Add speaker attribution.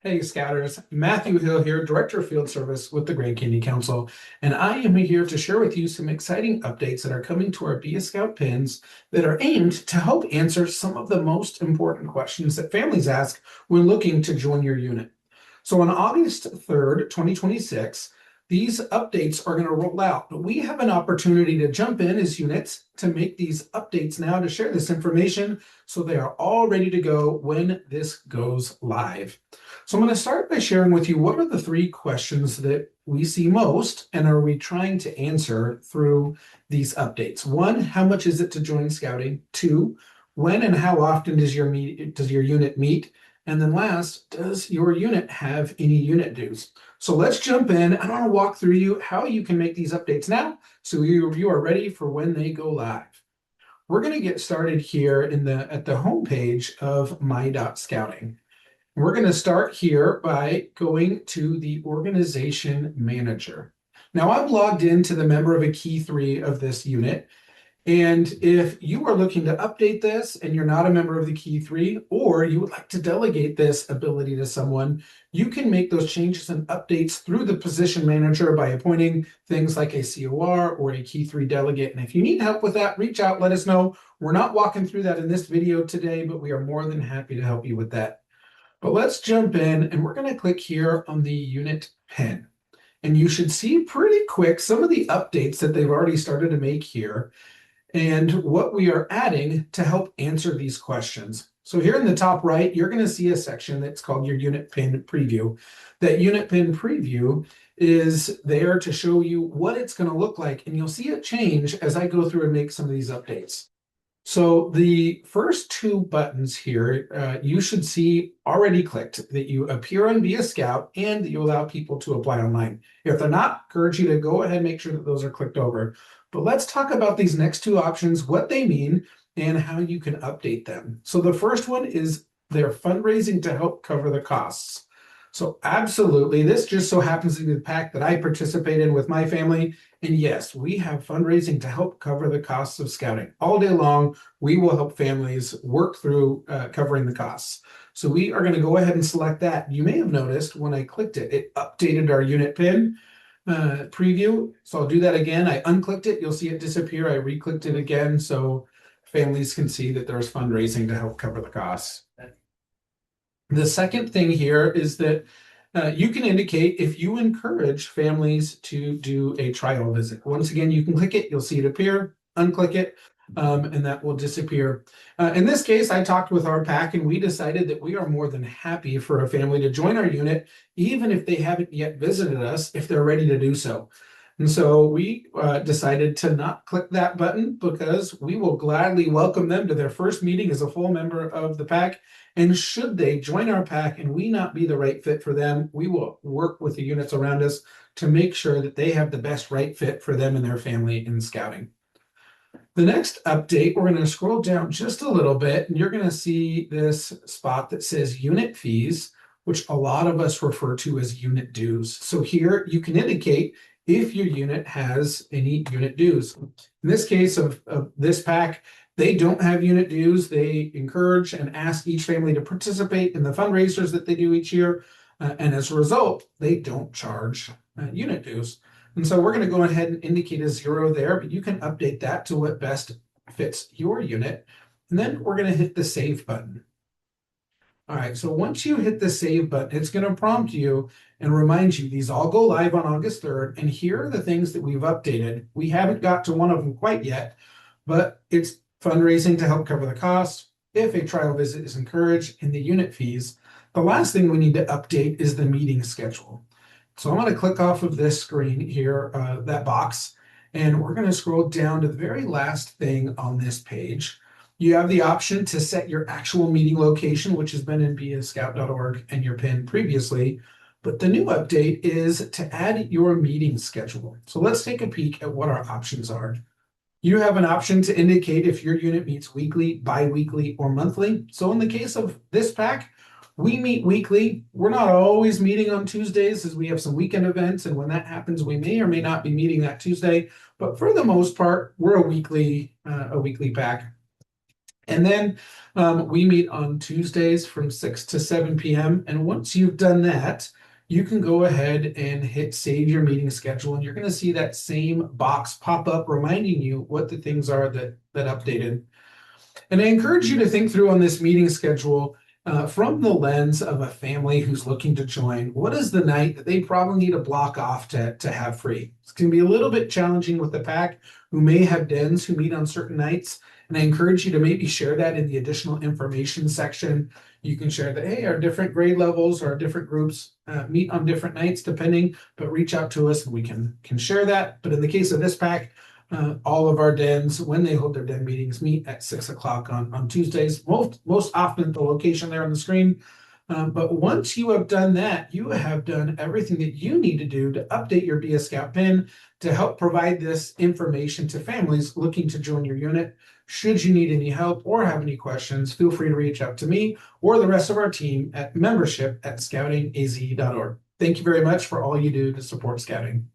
Speaker 1: Hey Scouters, Matthew Hill here, Director of Field Service with the Grand Canyon Council, and I am here to share with you some exciting updates that are coming to our BeAScout pins that are aimed to help answer some of the most important questions that families ask when looking to join your unit. So on August 3rd, 2026, these updates are going to roll out, but we have an opportunity to jump in as units to make these updates now to share this information so they are all ready to go when this goes live. So I'm going to start by sharing with you what are the three questions that we see most and are we trying to answer through these updates. One, how much is it to join scouting? Two, when and how often does your unit meet? And then last, does your unit have any unit dues? So let's jump in. I want to walk through you how you can make these updates now so you are ready for when they go live. We're going to get started here at the home page of my.scouting. We're going to start here by going to the organization manager. Now I'm logged into the member of a key 3 of this unit. And if you are looking to update this and you're not a member of the key 3, or you would like to delegate this ability to someone, you can make those changes and updates through the position manager by appointing things like a COR or a key 3 delegate. And if you need help with that, reach out, let us know. We're not walking through that in this video today, but we are more than happy to help you with that. But let's jump in and we're going to click here on the unit pin. And you should see pretty quick some of the updates that they've already started to make here and what we are adding to help answer these questions. So here in the top right, you're going to see a section that's called your unit pin preview. That unit pin preview is there to show you what it's going to look like, and you'll see it change as I go through and make some of these updates. So the first two buttons here, you should see already clicked, that you appear on BeAScout and that you allow people to apply online. If they're not, I encourage you to go ahead and make sure that those are clicked over. But let's talk about these next two options, what they mean, and how you can update them. So the first one is their fundraising to help cover the costs. So absolutely, this just so happens to be the pack that I participate in with my family. And yes, we have fundraising to help cover the costs of scouting. All day long, we will help families work through covering the costs. So we are going to go ahead and select that. You may have noticed when I clicked it, it updated our unit pin preview. So I'll do that again. I unclicked it. You'll see it disappear. I re-clicked it again so families can see that there's fundraising to help cover the costs. The second thing here is that you can indicate if you encourage families to do a trial visit. Once again, you can click it, you'll see it appear, unclick it, and that will disappear. In this case, I talked with our PAC and we decided that we are more than happy for a family to join our unit, even if they haven't yet visited us, if they're ready to do so. And so we decided to not click that button because we will gladly welcome them to their first meeting as a full member of the PAC. And should they join our PAC and we not be the right fit for them, we will work with the units around us to make sure that they have the best right fit for them and their family in scouting. The next update, we're going to scroll down just a little bit and you're going to see this spot that says unit fees, which a lot of us refer to as unit dues. So here you can indicate if your unit has any unit dues. In this case of this pack, they don't have unit dues. They encourage and ask each family to participate in the fundraisers that they do each year. And as a result, they don't charge unit dues. And so we're going to go ahead and indicate a 0 there, but you can update that to what best fits your unit. And then we're going to hit the save button. All right, so once you hit the save button, it's going to prompt you and remind you these all go live on August 3rd. And here are the things that we've updated. We haven't got to one of them quite yet, but it's fundraising to help cover the cost, if a trial visit is encouraged, and the unit fees. The last thing we need to update is the meeting schedule. So I'm going to click off of this screen here, that box, and we're going to scroll down to the very last thing on this page. You have the option to set your actual meeting location, which has been in beascout.org and your pin previously. But the new update is to add your meeting schedule. So let's take a peek at what our options are. You have an option to indicate if your unit meets weekly, bi-weekly, or monthly. So in the case of this pack, we meet weekly. We're not always meeting on Tuesdays as we have some weekend events. And when that happens, we may or may not be meeting that Tuesday. But for the most part, we're a weekly pack. And then we meet on Tuesdays from 6 to 7 p.m. And once you've done that, you can go ahead and hit save your meeting schedule. And you're going to see that same box pop up reminding you what the things are that updated. And I encourage you to think through on this meeting schedule from the lens of a family who's looking to join. What is the night that they probably need to block off to have free? It's going to be a little bit challenging with the pack who may have dens who meet on certain nights. And I encourage you to maybe share that in the additional information section. You can share that, hey, our different grade levels or our different groups meet on different nights depending, but reach out to us and we can share that. But in the case of this pack, all of our dens, when they hold their den meetings, meet at 6 o'clock on Tuesdays, most often the location there on the screen. But once you have done that, you have done everything that you need to do to update your BeAScout pin to help provide this information to families looking to join your unit. Should you need any help or have any questions, feel free to reach out to me or the rest of our team at membership@scoutingaz.org. Thank you very much for all you do to support scouting.